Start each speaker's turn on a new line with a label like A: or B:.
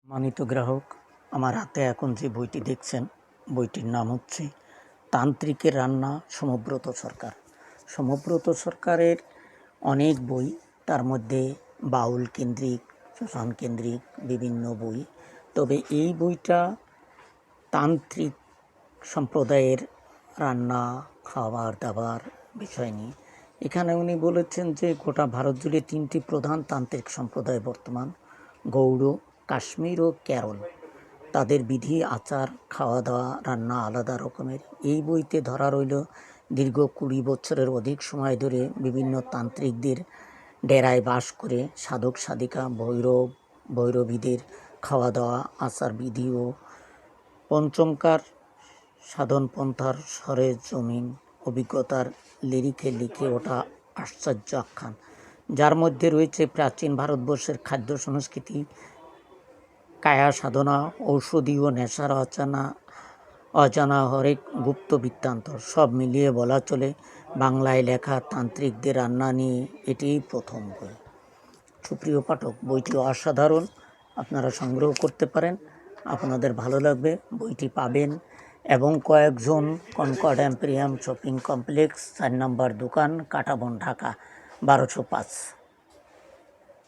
A: মানিত গ্রাহক, আমার হাতে এখন যে বইটি দেখছেন, বইটির নাম হচ্ছে তান্ত্রিকের রান্না, সমব্রত সরকার। সমব্রত সরকারের অনেক বই, তার মধ্যে বাউল কেন্দ্রিক, শ্মশান কেন্দ্রিক বিভিন্ন বই। তবে এই বইটা তান্ত্রিক সম্প্রদায়ের রান্না, খাবার দাবার বিষয় নিয়ে। এখানে উনি বলেছেন যে গোটা ভারত জুড়ে 3টি প্রধান তান্ত্রিক সম্প্রদায় বর্তমান: গৌড়, কাশ্মীর ও কেরল। তাদের বিধি, আচার, খাওয়া দাওয়া, রান্না আলাদা রকমের। এই বইতে ধরা রইল দীর্ঘ 20 বছরের অধিক সময় ধরে বিভিন্ন তান্ত্রিকদের ডেরায় বাস করে সাধক সাধিকা, ভৈরবীদের খাওয়া দাওয়া, আচার বিধি ও পঞ্চমকার সাধন পন্থার সরেজমিন অভিজ্ঞতার লিরিকে লিখে ওঠা আশ্চর্য আখ্যান, যার মধ্যে রয়েছে প্রাচীন ভারতবর্ষের খাদ্য সংস্কৃতি, কায়া সাধনা, ঔষধি ও নেশার অজানা হরেক গুপ্ত বৃত্তান্ত। সব মিলিয়ে বলা চলে বাংলায় লেখা তান্ত্রিকদের রান্না নিয়ে এটিই প্রথম বই। সুপ্রিয় পাঠক, বইটি অসাধারণ, আপনারা সংগ্রহ করতে পারেন, আপনাদের ভালো লাগবে। বইটি পাবেন এবং কয়েকজন কনকর্ড এম্পেরিয়াম শপিং কমপ্লেক্স, 4 নম্বর দোকান, কাঁটাবন, ঢাকা 1205।